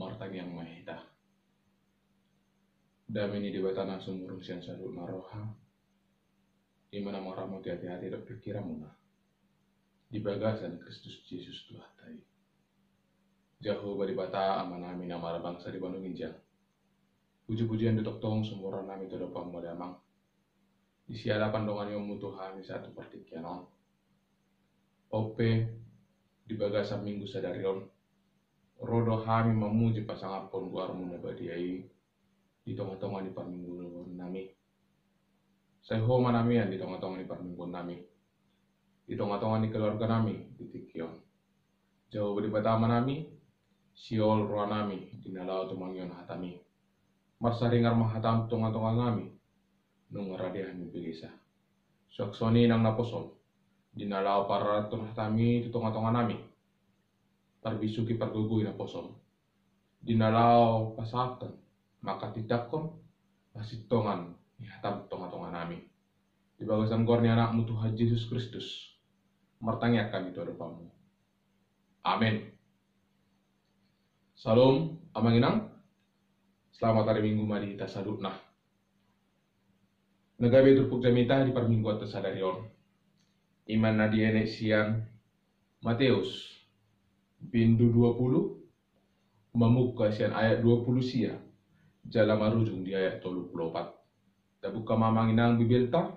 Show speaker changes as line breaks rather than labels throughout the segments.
martang yang mahita. Damini di batana sumurung sian sadut naroha. Imana maramu hati-hati dok pikiranmu na. Di bagasan Kristus Yesus Tuhan tadi. Jauh badi bata amanami nama bangsa di Bandung Injang. Puji-pujian di tong sumuran nami todo pamodamang. Di siada pandongan yang mutuhan satu pertikianon. Ope di bagasan minggu sadarion. Rodo hami memuji pasangapon guarmu nabadiai. Di tonga-tonga di parminggu nami. Saya homa namian di tonga-tonga di parminggu nami. Di tonga-tonga di keluarga nami di Tikion. Jauh beri batama nami, siol roa nami di nalau tumangion hatami. Marsa ringar mahatam tonga-tonga nami, nungaradihan mi pilisa. Soksoni nang naposon, di nalau paratun hatami di tonga-tonga nami. Parbisuki pargugui naposon, di nalau pasakten, maka tidakon pasitongan ni hatam tonga-tonga nami. Di bagasan gorni anakmu Tuhan Yesus Kristus. Martangnya kami itu pamu. Amin. Salam, amanginang. Selamat hari Minggu mari kita sadutna. Nagabe turpuk jamita di parminggu atas sadarion. Iman nadiene siang Matius bindu 20 membuka sian ayat 20 sia. Jala marujung di ayat 34. Ta buka mamanginang bibelta.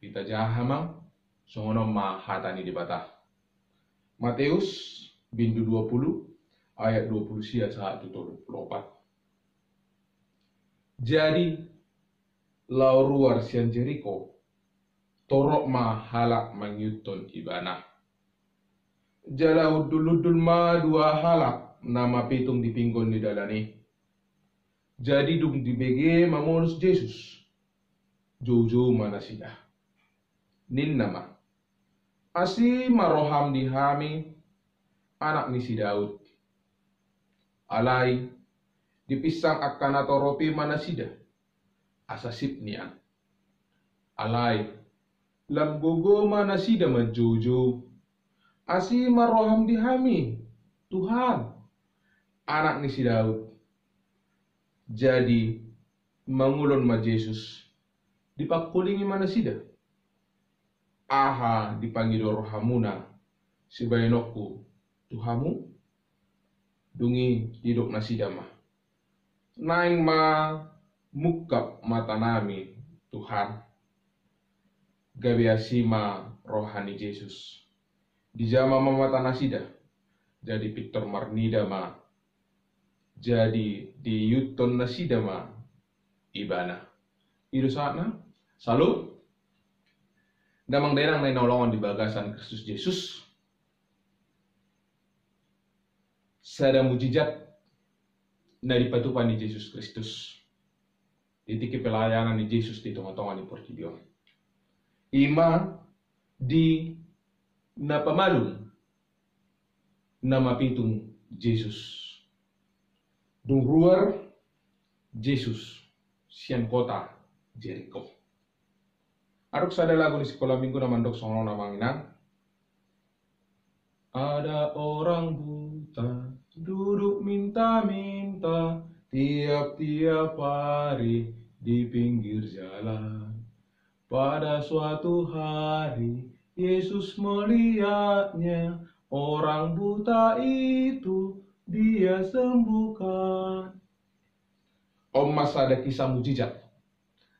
Kita jahamang songono mahatani di bata. Matius bindu 20 ayat 20 sia saat 34. Jadi lau ruar sian Jeriko torok ma halak mangyuton ibana. Jala udul-udul ma dua halak nama pitung dipinggon di dalani. Jadi dung dibege mamolus Yesus. Jojo mana sidah. Nin nama. Asi maroham dihami anak ni si Daud. Alai dipisang akan atoropi mana sida. Asasip nian. Alai lam gogo mana sida majojo. Asi maroham dihami Tuhan anak ni si Daud. Jadi mangulon ma Yesus dipakulingi mana sida. Aha dipanggil rohamuna sibayanoku Tuhamu dungi hidup nasidama. Naing ma mukap mata nami Tuhan. Gabiasima rohani Yesus. Dijama mata nasida. Jadi Victor Marnida ma. Jadi di Yuton nasida ma. Ibana. Idu saatna. Salut. Damang denang na inolongan di bagasan Kristus Yesus. Sada mujizat na dipatupan ni Yesus Kristus. Ditiki pelayanan ni Yesus di tonga-tonga ni Portibion. Ima di napamalum nama pitung Yesus. Dung ruar Yesus sian kota Jericho. Aduk sada lagu di sekolah minggu namandok songo namanginang. Ada orang buta duduk minta-minta tiap-tiap hari di pinggir jalan. Pada suatu hari Yesus melihatnya, orang buta itu dia sembuhkan. Mas ada kisah mujizat.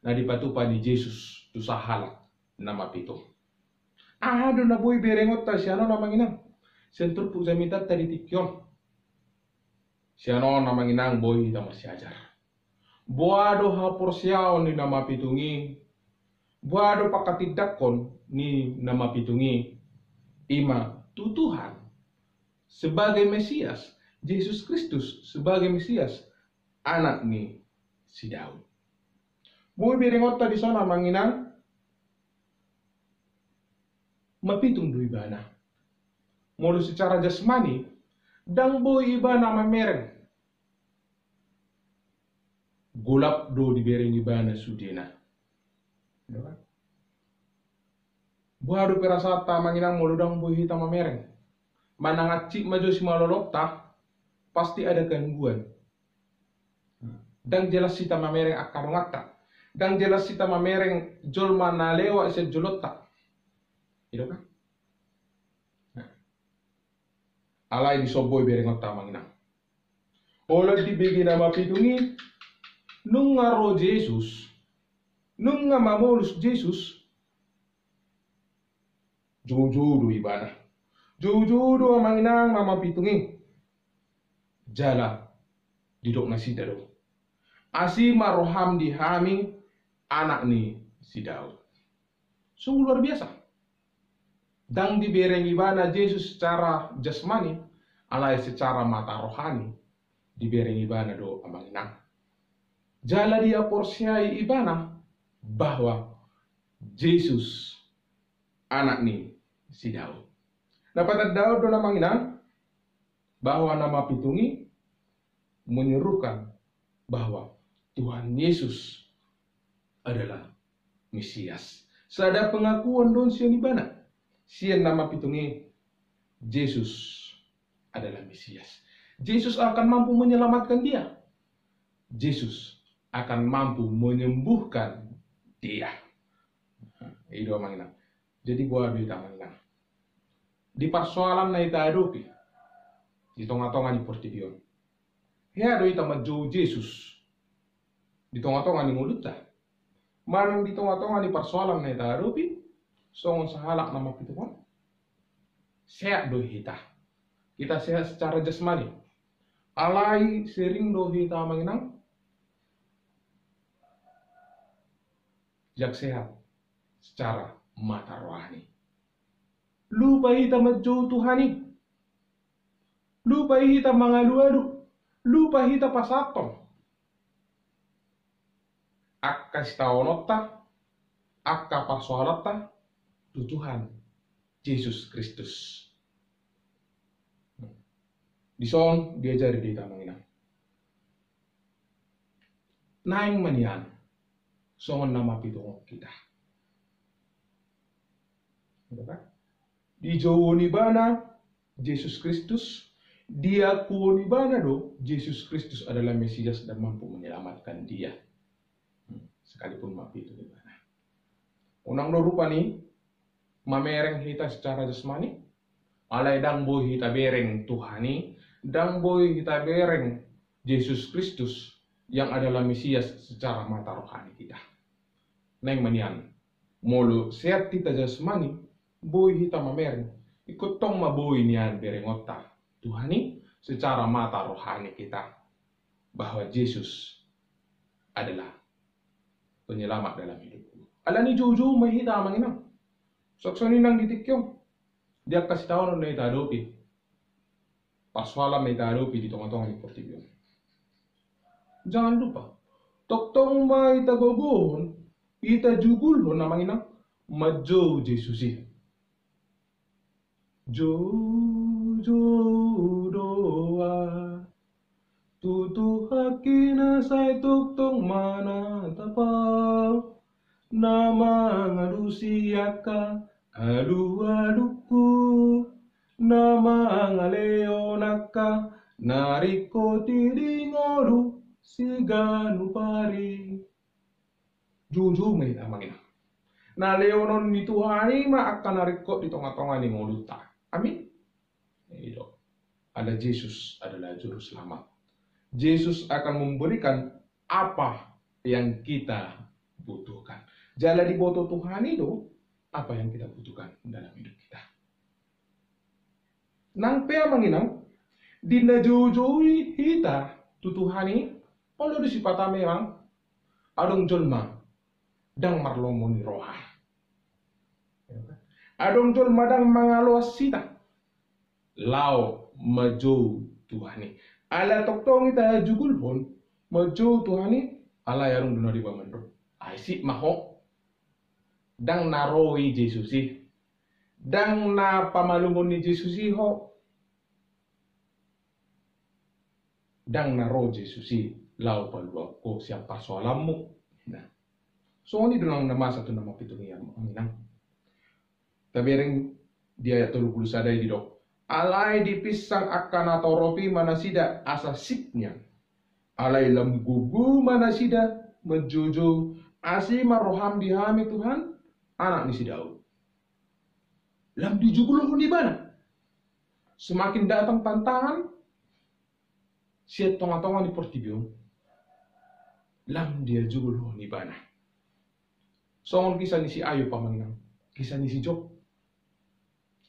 Nah dipatupan di Yesus tu sahala nama pito. Aduh na boy berengot ta siano namanginang. Sentur pu jamita tadi Tikion. Siano namanginang boy ta masih ajar. Buado hapor siao ni nama pitungi. Buado pakatidakon ni nama pitungi. Ima tu Tuhan sebagai Mesias, Yesus Kristus sebagai Mesias, anak ni si Daud. Boy berengot ta di sana manginang. Mapitung do ibana. Mulu secara jasmani, dang boy ibana mamereng. Gulap do dibereng ibana sudena. Buado perasata manginang mulu dang boy hitam mamereng. Manangacik maju si malolok ta. pasti ada gangguan. Dan jelas kita mamereng akan ngata. Dan jelas kita mamereng jolma na lewa se jolota. Itu kan? Alai di soboy bereng ngata manginang. Ola di begi nama pitungi nung ngaro Jesus. Nung ngamamolus Jesus. Jujudu ibana. Jujudu manginang nama pitungi. Jala didok nasi dado. Asi maroham dihami anak ni si Daud. Sungguh luar biasa. Dan dibereng ibana Yesus secara jasmani, alai secara mata rohani, dibereng ibana do amanginang. Jala dia porsiai ibana bahwa Yesus anak ni si Daud. Dapat Daud do amanginang bahwa nama pitungi menyerukan bahwa Tuhan Yesus adalah Mesias. Sada pengakuan don sian ibana. Sian nama pitungi Yesus adalah Mesias. Yesus akan mampu menyelamatkan dia. Yesus akan mampu menyembuhkan dia. Itu amanginang. Jadi gua duit amanginang. Di persoalan na ita adopi. Di tonga-tonga ni portibion. Ya do ita maju Yesus. Di tonga-tonga ni nguluta. Manang di tonga-tonga ni persoalan na ita adopi. Songon sahalak nama pituan. Sehat do hita. Kita sehat secara jasmani. Alai sering do hita manginang. Jak sehat secara mata rohani. Lupa hita maju Tuhani. Lupa hita mangalu-alu. Lupa hita pasatong. Akka staonotta. Akka persoalatta. Tu Tuhan Yesus Kristus. Di son diajari di tamanginang. Naing manian. Songon nama pitong kita. Di Jawa ni bana Yesus Kristus. Dia kuoni bana do Yesus Kristus adalah Mesias dan mampu menyelamatkan dia. Sekalipun mapi itu di bana. Unang do rupa ni mamereng hita secara jasmani, alai dang boy hita bereng Tuhani, dang boy hita bereng Yesus Kristus yang adalah Mesias secara mata rohani kita. Neng manian, molo sehat kita jasmani, boy hita mamereng, ikut tong maboy nian bereng otak Tuhani secara mata rohani kita bahwa Yesus adalah penyelamat dalam hidupku. Alani jauh-jauh mahita manginang. Soksoni nang ditikyong. Dia kasih tahu na ita adopi. Paswalam na ita adopi di tonga-tonga ni portibyon. Jangan lupa. Toktong ma ita gogohon. Ita jugulhon na manginang. Majo Jesusi. Jojo doa. Tutu hakina say toktong mana tapau. Nama ngalusiaka. Alu-aluku nama ngaleonaka nariko tiringoru siganu pari. Jujur may amangina. Na leonon ni Tuhani ma akan nariko di tonga-tonga ni ngoluta. Amin. Itu. Ada Yesus adalah juru selamat. Yesus akan memberikan apa yang kita butuhkan. Jala di boto Tuhan itu apa yang kita butuhkan dalam hidup kita. Nang pea manginang, di najujui hita tutuhani, polo di sipata merang, adong jolma, dang marlomoni roha. Adong jolma dang mangaluas sita, lao maju Tuhani. Ala toktong ita jugul pun, maju Tuhani, ala yarung duna di bamandro. Aisy mahok. Dang naroi Jesusi, dang na pamalungon ni Jesusi ho, dang naro Jesusi lau paluak ko siang persoalanmu. Nah, so ini dalam nama satu nama pitung yang menginang. Tabereng dia 30 sadai di dok. Alai dipisang akan atau ropi mana sida asa siknya. Alai lam gugu mana sida menjuju asi maroham dihami Tuhan anak ni si Daud. Lam dijuguluh di mana? Semakin datang tantangan, siat tonga-tonga di portibion. Lam dia juguluh di mana? Songon kisah ni si Ayub pamanginang, kisah ni si Job.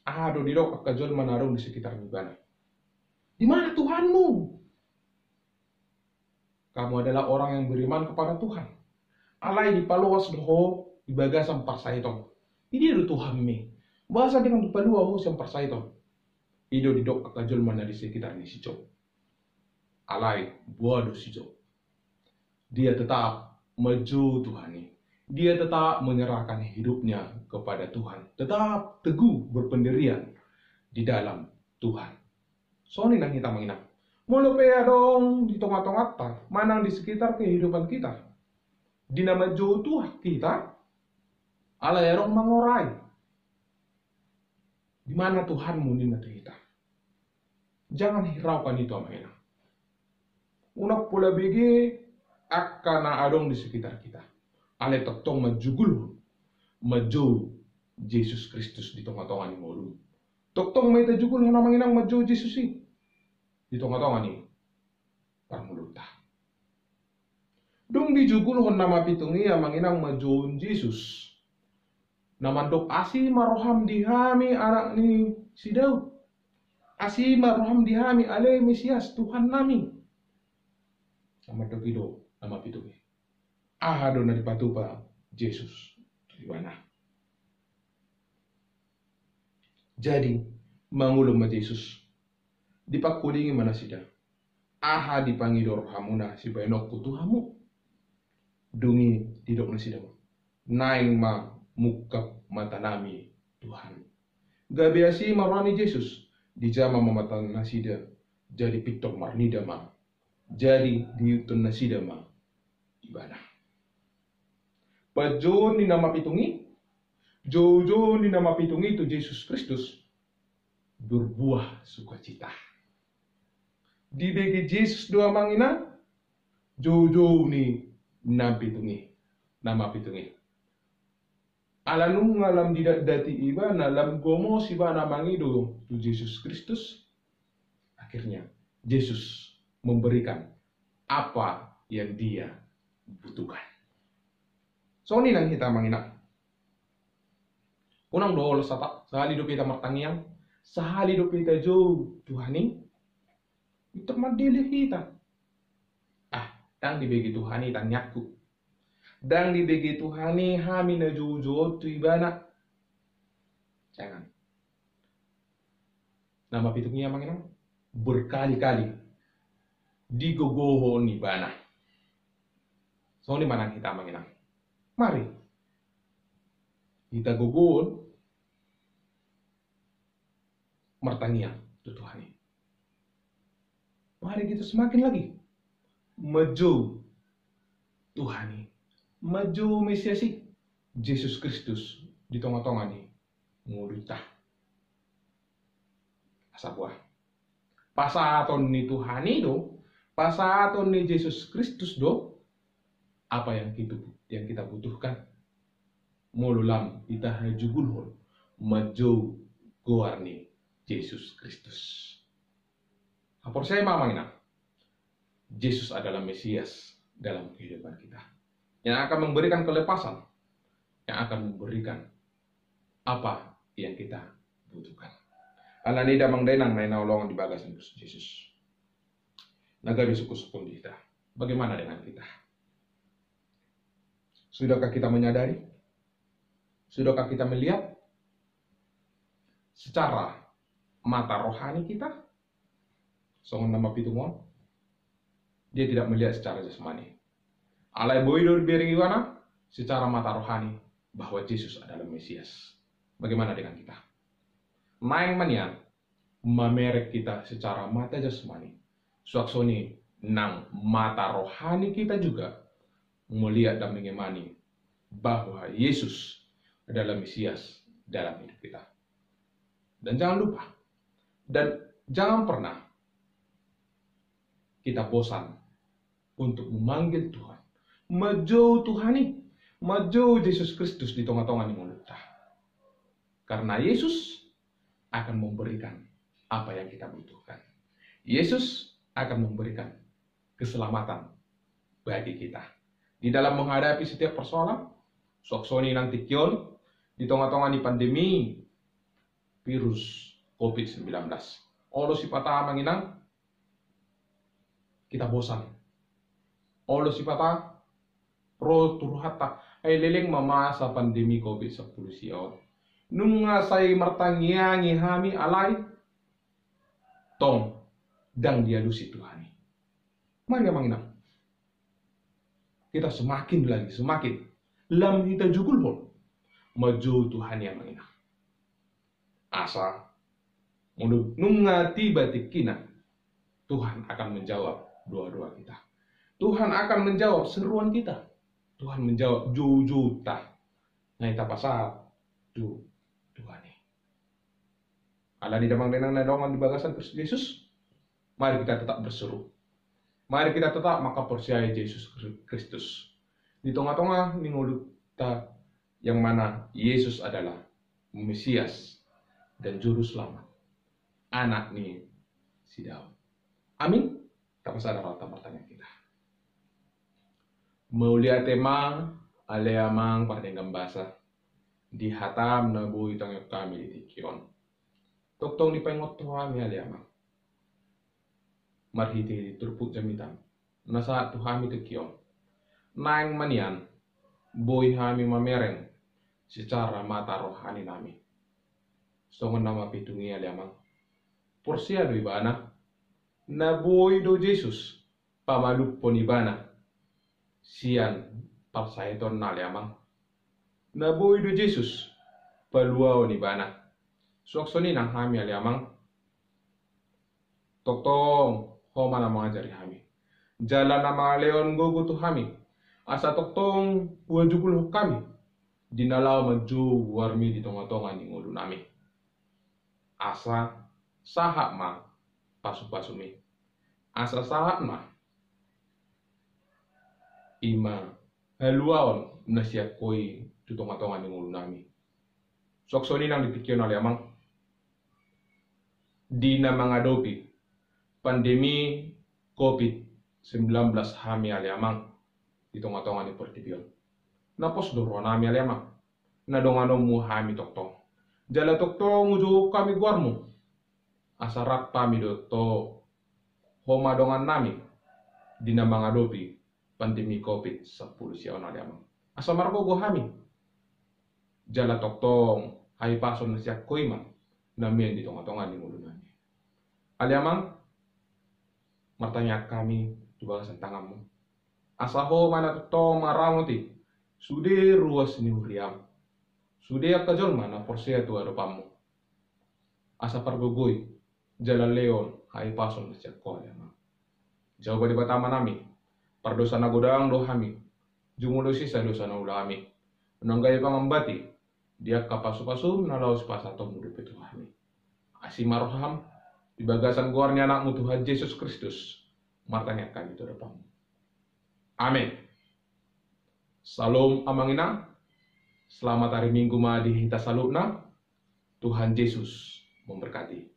Ado di dok akajol manarong di sekitar Nibana. Di mana Tuhanmu? Kamu adalah orang yang beriman kepada Tuhan. Alai di paluas doho di bagasan parsaitong. Ini adalah Tuhan me. Bahasa dengan di paluas ho yang parsaitong. Ido di dok akajol mana di sekitar ni si Job. Alai buado si Job. Dia tetap maju Tuhan ini. Dia tetap menyerahkan hidupnya kepada Tuhan. Tetap teguh berpendirian di dalam Tuhan. Soalnya nang kita menginap. Mulu pea dong di tengah-tengah manang di sekitar kehidupan kita. Di nama jo Tuhan kita. Ala erong mangorai. Di mana Tuhanmu di nanti kita. Jangan hiraukan itu menginap. Unak pula begi akan adong di sekitar kita. Ale totong majugul maju Yesus Kristus di tengah-tengah ni mulu. Totong may tajugul na manginang maju Yesus di tengah-tengah ni parmuluta. Dong dijugul hon nama pitungi ya manginang maju Yesus. Namandok asi maroham dihami anak ni si Daud. Asi maroham dihami ale Mesias Tuhan nami. Namandok itu nama pitungi. Ahado na dipatupa Yesus di mana. Jadi mangulong ma Yesus dipakulingi mana sida. Aha dipangidor hamuna si bainok kutuhamu. Dungi didok na sida. Naing ma mukap mata nami Tuhan. Gabiasi marani Yesus dijama mamatan na sida. Jadi pitok marnida ma. Jadi diutun na sida ma ibadah. Pajo ni nama pitungi, jojo ni nama pitungi itu Yesus Kristus berbuah sukacita. Di bagi Yesus doa mangina, jojo ni nama pitungi. Alanung ngalam didak dati iba, nalam gomo siba namangido tu Yesus Kristus. Akhirnya Yesus memberikan apa yang dia butuhkan. So ni nang kita manginak. Unang dool sa sahali do kita martangiang, sahali do kita jo Tuhani. Ito madili kita. Dang dibagi Tuhani tanyakku. Dang dibagi Tuhani hami na jojo tu ibana. Jangan. Nama pitungnya manginang berkali-kali digogoho ni bana. So ni manang kita manginang. Mari kita gugun martangiang tu Tuhan ini. Mari kita semakin lagi maju Tuhan ini, maju Mesias Yesus Kristus di tengah-tengah ni ngurita asabwa. Pasaton ni Tuhan itu, pasaton ni Yesus Kristus do apa yang kita butuhkan. Mululam kita hajugulhon maju goarni Yesus Kristus. Apor saya mamangina. Yesus adalah Mesias dalam kehidupan kita. Yang akan memberikan kelepasan. Yang akan memberikan apa yang kita butuhkan. Alanida mangdenang na inaulongan di bagasan Yesus. Nagabi suku-suku kita. Bagaimana dengan kita? Sudahkah kita menyadari? Sudahkah kita melihat secara mata rohani kita? Songon nama pitungon. Dia tidak melihat secara jasmani. Alai boido bering iwana secara mata rohani bahwa Yesus adalah Mesias. Bagaimana dengan kita? Naing manian mamerek kita secara mata jasmani. Suaksoni nang mata rohani kita juga melihat dan mengemani bahwa Yesus adalah Mesias dalam hidup kita. Dan jangan lupa, Dan jangan pernah kita bosan untuk memanggil Tuhan. Maju Tuhan ini, maju Yesus Kristus di tengah-tengah ni mulut. Karena Yesus akan memberikan apa yang kita butuhkan. Yesus akan memberikan keselamatan bagi kita. Di dalam menghadapi setiap persoalan, soksoni nanti kion, di tengah-tengah ni pandemi virus COVID-19. Olo si patah manginang, kita bosan. Olo si patah, pro turhata, ay leleng mamasa pandemi COVID-10 siyon. Nung say martangiangi hami alay, tong, dang diadusi Tuhan. Mari manginang. Kita semakin lam kita jugul hon maju Tuhan yang menginang asa menurut nunga tiba tikina Tuhan akan menjawab doa-doa kita. Tuhan akan menjawab seruan kita. Tuhan menjawab jujuta ngaita pasal tu Tuhan ini ala di damang denang nadongan di bagasan Kristus Yesus. Mari kita tetap berseru. Mari kita tetap maka percaya Yesus Kristus. Di tengah-tengah ninguluta yang mana Yesus adalah Mesias dan Juru Selamat. Anak ni si Daud. Amin. Tak pasal ada rata pertanyaan kita. Maulia tema aleamang pardengam basa. Dihatam na bui tangyo kami di tikion. Toktong di pengot tuhan ni aleamang. Marhiti turput jamitan. Nasa tuhami tekion. Naing manian. Boy hami mamereng. Secara mata rohani nami. Songon nama pitungi aliamang. Porsia do ibana. Na boy do Jesus. Pamaluk pon ibana. Sian parsaiton na aliamang. Na boy do Jesus. Paluao ni bana. Suaksoni nang hami aliamang. Toktong. Homa na mga jari hami. Jala na mga leon gogo to hami. Asa toktong buwajukul kami. Dinalaw maju warmi di tonga-tonga ni ngulo nami. Asa sahak ma pasu-pasumi. Asa sahak ma ima haluaon na siya koi di tonga-tonga ni ngulo nami. Soksoni nang dipikyon na lamang. Di na mga dopi. Pandemi COVID-19 hami aliamang di tengah-tengah ni pertibion. Napos doro nami aliamang. Nadongano mu hami toktong. Jala toktong ujo kami guarmu. Asarak pami do to homa dongan nami di na mga dopi pandemi COVID-10 siya aliamang. Asa marko go hami. Jala toktong hai pason na siya koima namin di tengah-tengah ni mulo nami. Aliamang martanya kami di bagasan tanganmu. Asaho mana to maramoti. Sude ruas ni huriam. Sude akajol mana porsia tu adopamu. Asa pargogoi. Jalan leon hai pason na siya ko. Jauh badi batama nami. Pardosa na godang do hami. Jumulo sisa dosa na ulami. Menanggay pangambati. Dia kapasu-pasu nalaus pasato mudup itu hami. Asimaroham. Di bagasan guarnya anakmu Tuhan Yesus Kristus. Martanya kami itu depanmu. Amin. Salam amangina. Selamat hari Minggu ma di hita salutna. Tuhan Yesus memberkati.